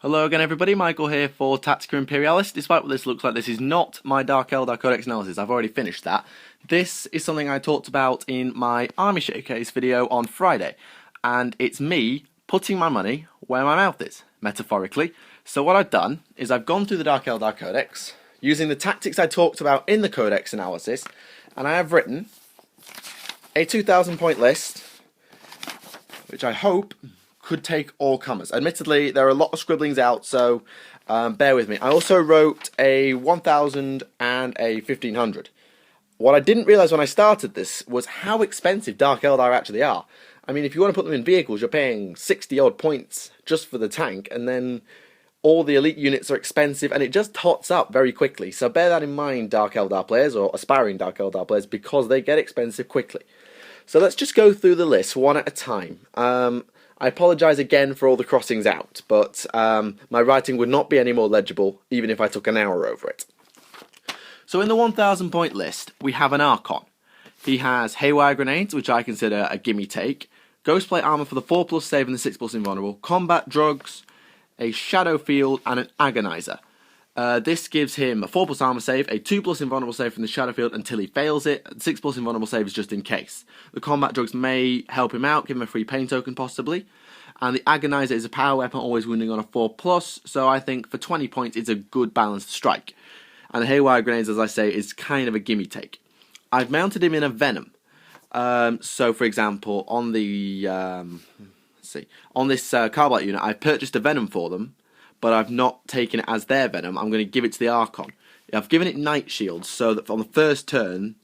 Hello again everybody, Michael here for Tactica Imperialis. Despite what this looks like, this is not my Dark Eldar Codex analysis, I've already finished that. This is something I talked about in my Army Showcase video on Friday, and it's me putting my money where my mouth is, metaphorically. So what I've done is I've gone through the Dark Eldar Codex, using the tactics I talked about in the Codex analysis, and I have written a 2,000 point list, which I hope could take all comers. Admittedly, there are a lot of scribblings out, so bear with me. I also wrote a 1,000 and a 1,500. What I didn't realise when I started this was how expensive Dark Eldar actually are. I mean, if you want to put them in vehicles, you're paying 60 odd points just for the tank, and then all the elite units are expensive, and it just tots up very quickly. So bear that in mind, Dark Eldar players, or aspiring Dark Eldar players, because they get expensive quickly. So let's just go through the list one at a time. I apologise again for all the crossings out, but my writing would not be any more legible even if I took an hour over it. So in the 1,000 point list, we have an Archon. He has Haywire Grenades, which I consider a gimme take, Ghostplate Armour for the 4+ save and the 6+ invulnerable, Combat Drugs, a Shadow Field, and an Agonizer. This gives him a 4+ armor save, a 2+ invulnerable save from the Shadow Field until he fails it. 6+ invulnerable save is just in case. The combat drugs may help him out, give him a free pain token possibly. And the Agonizer is a power weapon, always wounding on a 4+, so I think for 20 points it's a good balanced strike. And the Haywire Grenades, as I say, is kind of a gimme take. I've mounted him in a Venom. So for example, on the on this Carbide unit, I've purchased a Venom for them, but I've not taken it as their Venom. I'm going to give it to the Archon. I've given it Night Shield so that on the first turn,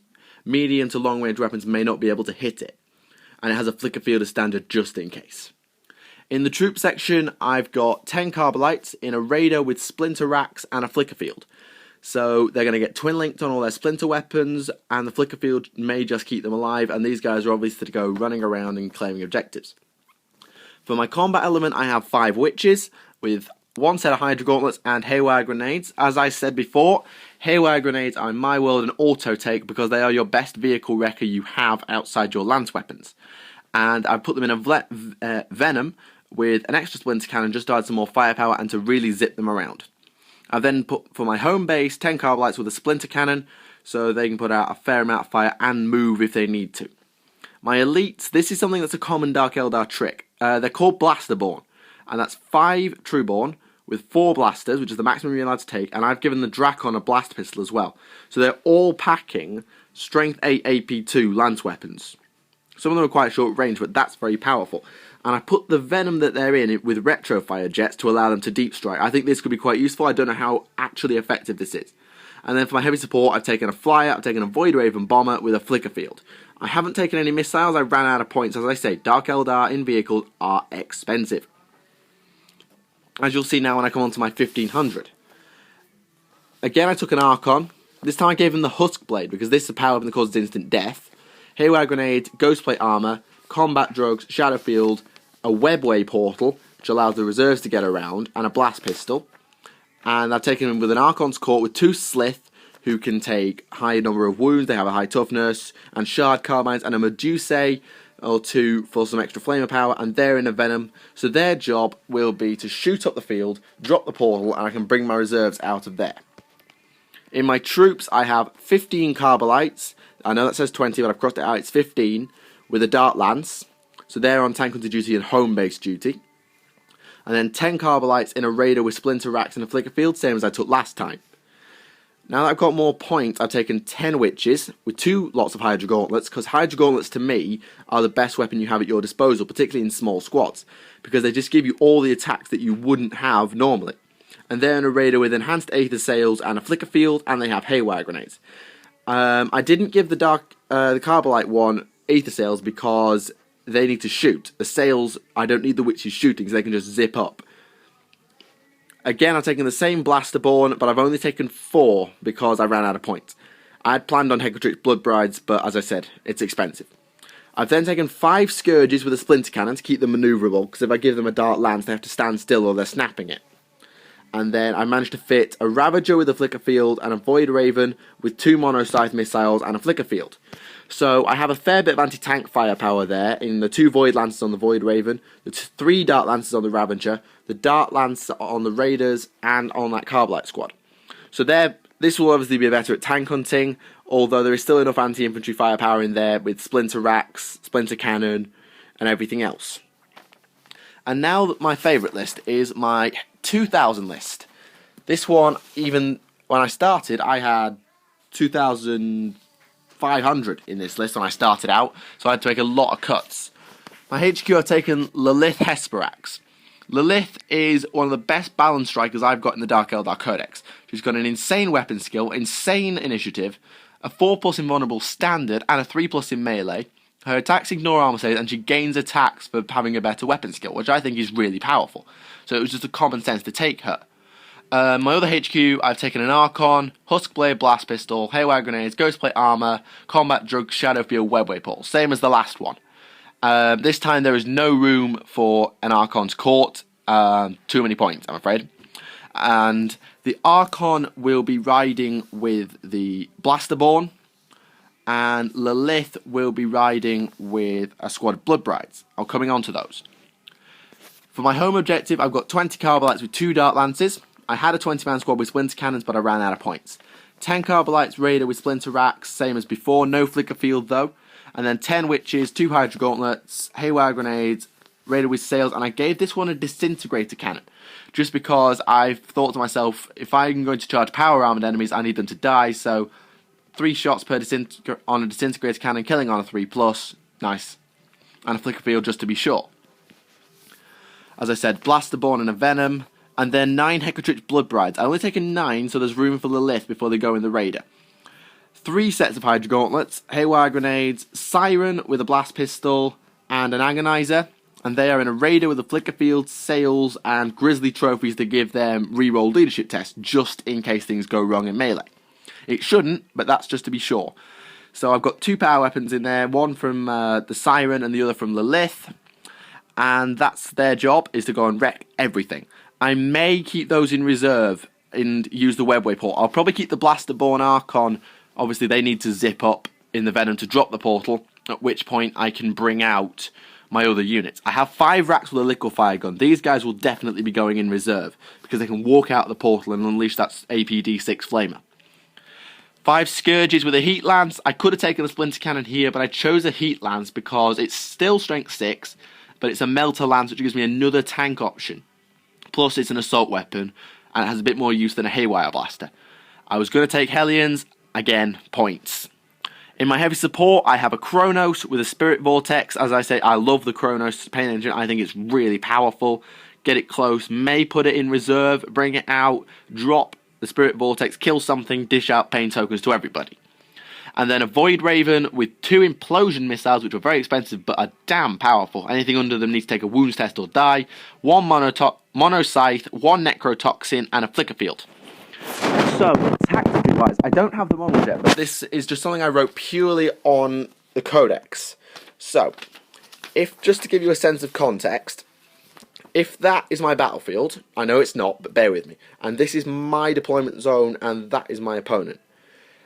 medium to long range weapons may not be able to hit it. And it has a Flicker Field as standard just in case. In the troop section, I've got 10 Carbolites in a Raider with Splinter Racks and a Flicker Field. So they're going to get twin linked on all their Splinter weapons, and the Flicker Field may just keep them alive, and these guys are obviously to go running around and claiming objectives. For my combat element, I have 5 Witches with 1 set of Hydra Gauntlets and Haywire Grenades. As I said before, Haywire Grenades are in my world an auto take because they are your best vehicle wrecker you have outside your lance weapons. And I've put them in a Venom with an extra Splinter Cannon just to add some more firepower and to really zip them around. I've then put for my home base 10 Carbolites with a Splinter Cannon so they can put out a fair amount of fire and move if they need to. My elites, this is something that's a common Dark Eldar trick. They're called Blasterborn, and that's 5 Trueborn with 4 blasters, which is the maximum you're allowed to take, and I've given the Drakon a blast pistol as well. So they're all packing Strength 8 AP2 lance weapons. Some of them are quite short range, but that's very powerful. And I put the Venom that they're in with retro fire jets to allow them to deep strike. I think this could be quite useful. I don't know how actually effective this is. And then for my heavy support, I've taken a Flyer, I've taken a Void Raven Bomber with a Flicker Field. I haven't taken any missiles, I ran out of points. As I say, Dark Eldar in vehicles are expensive. As you'll see now when I come on to my 1,500. Again, I took an Archon. This time I gave him the Husk Blade, because this is a power weapon that causes instant death. Haywire Grenade, Ghostplate Armor, Combat Drugs, Shadow Field, a Webway Portal, which allows the reserves to get around, and a Blast Pistol. And I've taken him with an Archon's Court with 2 Slith, who can take high number of wounds, they have a high toughness, and Shard Carbines, and a Medusae, or 2 for some extra flamer power, and they're in a Venom, so their job will be to shoot up the field, drop the portal, and I can bring my reserves out of there. In my troops, I have 15 Carbolites. I know that says 20, but I've crossed it out, it's 15, with a Dart Lance, so they're on tank hunter duty and home base duty. And then 10 Carbolites in a Raider with Splinter Racks and a Flicker Field, same as I took last time. Now that I've got more points, I've taken 10 Witches with 2 lots of Hydra Gauntlets, because Hydra Gauntlets to me are the best weapon you have at your disposal, particularly in small squads, because they just give you all the attacks that you wouldn't have normally. And they're in a Raider with enhanced Aether Sails and a Flicker Field, and they have Haywire Grenades. I didn't give the Carbolite one Aether Sails because they need to shoot. The sails, I don't need the Witches shooting, so they can just zip up. Again, I've taken the same Blasterborn, but I've only taken 4 because I ran out of points. I had planned on Hecatrix Blood Brides, but as I said, it's expensive. I've then taken 5 Scourges with a Splinter Cannon to keep them manoeuvrable, because if I give them a Dart Lance, they have to stand still or they're snapping it. And then I managed to fit a Ravager with a Flicker Field and a Void Raven with 2 Mono Scythe missiles and a Flicker Field. So I have a fair bit of anti-tank firepower there in the 2 Void Lancers on the Void Raven, the 3 Dark Lancers on the Ravager, the Dark Lance on the Raiders, and on that Carbonite squad. So this will obviously be better at tank hunting, although there is still enough anti-infantry firepower in there with Splinter Racks, Splinter Cannon, and everything else. And now my favourite list is my 2000 list. This one, even when I started, I had 2,500 in this list when I started out, so I had to make a lot of cuts. My HQ, I've taken Lilith Hesperax. Lilith is one of the best balance strikers I've got in the Dark Eldar Codex. She's got an insane weapon skill, insane initiative, a 4+ invulnerable standard, and a 3+ in melee. Her attacks ignore armor saves, and she gains attacks for having a better weapon skill, which I think is really powerful. So it was just a common sense to take her. My other HQ, I've taken an Archon, Huskblade Blast Pistol, Haywire Grenades, Ghostplate Armor, Combat Drug, Shadowfield, Webway Portal. Same as the last one. This time there is no room for an Archon's Court. Too many points, I'm afraid. And the Archon will be riding with the Blasterborn, and Lilith will be riding with a squad of Bloodbrides. I'm coming on to those. For my home objective, I've got 20 Carbolites with 2 Dark Lances. I had a 20-man squad with Splinter Cannons, but I ran out of points. 10 Carbolites Raider with Splinter Racks, same as before, no Flicker Field though. And then 10 Witches, 2 Hydra Gauntlets, Haywire Grenades, Raider with Sails, and I gave this one a Disintegrator Cannon. Just because I've thought to myself, if I'm going to charge power armored enemies, I need them to die, so 3 shots per on a Disintegrator Cannon, killing on a 3+, nice. And a Flicker Field just to be sure. As I said, Blasterborn and a Venom, and then 9 Hecatrix Bloodbrides. I only taken 9, so there's room for Lilith before they go in the Raider. 3 sets of Hydra Gauntlets, Haywire Grenades, Siren with a Blast Pistol, and an Agonizer. And they are in a Raider with a Flicker Field, Sails, and Grizzly trophies to give them reroll leadership tests, just in case things go wrong in melee. It shouldn't, but that's just to be sure. So I've got 2 power weapons in there, one from the Siren and the other from Lilith. And that's their job, is to go and wreck everything. I may keep those in reserve and use the Webway Portal. I'll probably keep the Blasterborn Archon. Obviously, they need to zip up in the Venom to drop the portal, at which point I can bring out my other units. I have 5 racks with a liquefier gun. These guys will definitely be going in reserve, because they can walk out the portal and unleash that APD-6 Flamer. 5 Scourges with a Heat Lance. I could have taken a Splinter Cannon here, but I chose a Heat Lance because it's still Strength 6, but it's a Melter Lance, which gives me another tank option. Plus, it's an assault weapon, and it has a bit more use than a Haywire Blaster. I was going to take Hellions. Again, points. In my heavy support, I have a Kronos with a Spirit Vortex. As I say, I love the Kronos pain engine. I think it's really powerful. Get it close, may put it in reserve, bring it out, drop the Spirit Vortex, kill something, dish out pain tokens to everybody. And then a Void Raven with 2 Implosion Missiles, which are very expensive but are damn powerful. Anything under them needs to take a Wounds Test or die. 1 Mono Scythe, 1 Necrotoxin, and a Flicker Field. So, tactically wise, I don't have the models yet, but this is just something I wrote purely on the Codex. So, just to give you a sense of context, if that is my battlefield, I know it's not, but bear with me, and this is my deployment zone, and that is my opponent,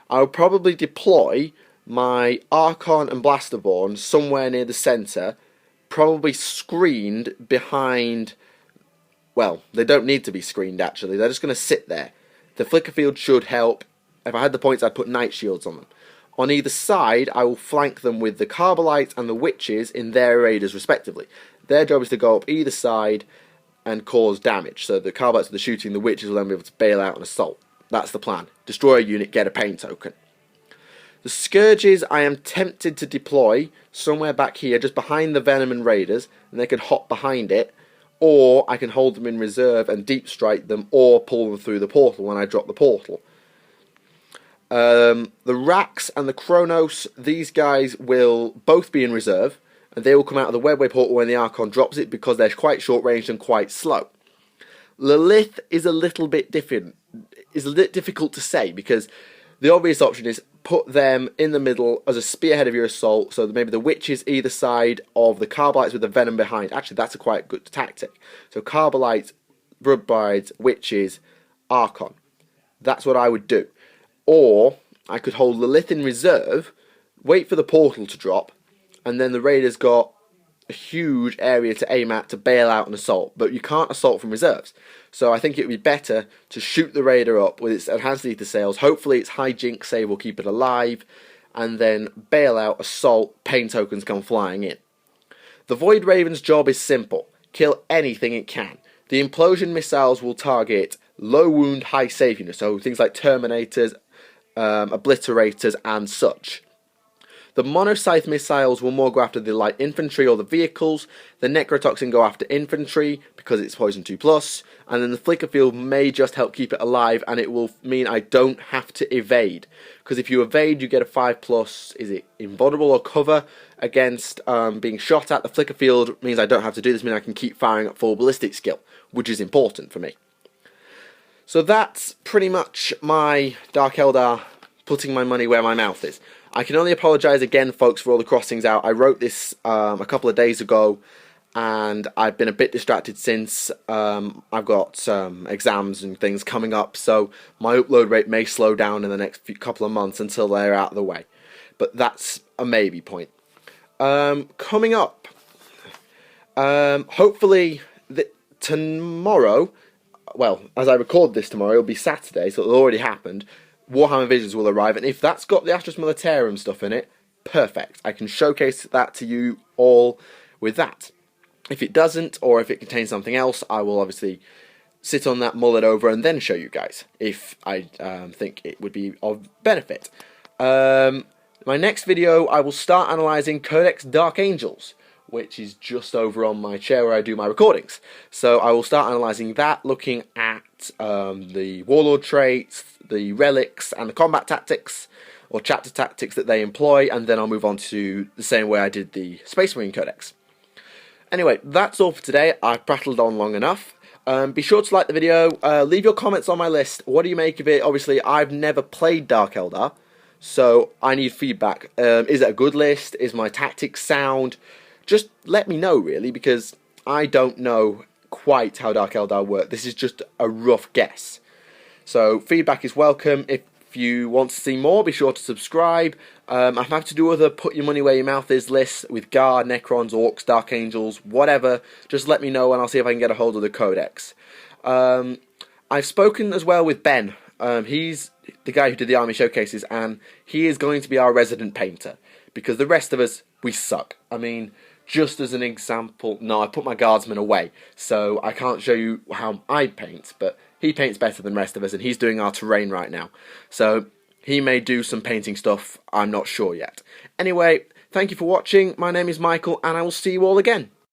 I will probably deploy my Archon and Blasterborn somewhere near the centre, probably screened behind, well, they don't need to be screened actually, they're just going to sit there. The Flicker Field should help. If I had the points, I'd put Night Shields on them. On either side, I will flank them with the Carbolites and the Witches in their Raiders respectively. Their job is to go up either side and cause damage. So the Carbolites with the shooting, the Witches will then be able to bail out an assault. That's the plan. Destroy a unit, get a pain token. The Scourges I am tempted to deploy somewhere back here, just behind the Venom and Raiders, and they can hop behind it. Or I can hold them in reserve and deep strike them, or pull them through the portal when I drop the portal. The Rax and the Kronos, these guys will both be in reserve, and they will come out of the Webway portal when the Archon drops it, because they're quite short ranged and quite slow. Lilith is a little bit different. Is a little difficult to say, because the obvious option is put them in the middle as a spearhead of your assault, so that maybe the Witches either side of the Carbolites with the Venom behind. Actually, that's a quite good tactic. So Carbolites Bloodbrides, Witches, Archon. That's what I would do. Or I could hold Lilith in reserve, wait for the portal to drop, and then the Raiders got a huge area to aim at to bail out an assault. But you can't assault from reserves. So I think it would be better to shoot the Raider up with its enhanced ether sails. Hopefully its hijink save will keep it alive, and then bail out, assault, pain tokens come flying in. The Void Raven's job is simple. Kill anything it can. The implosion missiles will target low wound, high save units, so things like Terminators, Obliterators and such. The Monoscythe missiles will more go after the light infantry or the vehicles. The Necrotoxin go after infantry because it's poison 2+, and then the Flicker Field may just help keep it alive, and it will mean I don't have to evade. Because if you evade, you get a 5+, is it invulnerable or cover against being shot at. The Flicker Field means I don't have to do this, means I can keep firing at full ballistic skill, which is important for me. So that's pretty much my Dark Eldar putting my money where my mouth is. I can only apologise again, folks, for all the crossings out. I wrote this a couple of days ago, and I've been a bit distracted since. I've got exams and things coming up, so my upload rate may slow down in the next couple of months until they're out of the way. But that's a maybe point. Coming up, hopefully tomorrow, well, as I record this tomorrow, it'll be Saturday, so it'll already happened. Warhammer Visions will arrive, and if that's got the Astros Militarum stuff in it, perfect. I can showcase that to you all with that. If it doesn't, or if it contains something else, I will obviously sit on that, mull it over, and then show you guys, if I think it would be of benefit. My next video, I will start analysing Codex Dark Angels, which is just over on my chair where I do my recordings. So I will start analysing that, looking at the Warlord traits, the relics, and the combat tactics, or chapter tactics that they employ, and then I'll move on to the same way I did the Space Marine Codex. Anyway, that's all for today. I've prattled on long enough. Be sure to like the video, leave your comments on my list. What do you make of it? Obviously, I've never played Dark Eldar, so I need feedback. Is it a good list? Is my tactics sound? Just let me know, really, because I don't know quite how Dark Eldar work. This is just a rough guess. So feedback is welcome. If you want to see more, be sure to subscribe. I'm happy to do other put your money where your mouth is lists with Guard, Necrons, Orcs, Dark Angels, whatever. Just let me know and I'll see if I can get a hold of the Codex. I've spoken as well with Ben. He's the guy who did the army showcases, and he is going to be our resident painter, because the rest of us, we suck. I mean, just as an example, no, I put my guardsmen away, so I can't show you how I paint, but he paints better than the rest of us, and he's doing our terrain right now. So he may do some painting stuff, I'm not sure yet. Anyway, thank you for watching. My name is Michael, and I will see you all again.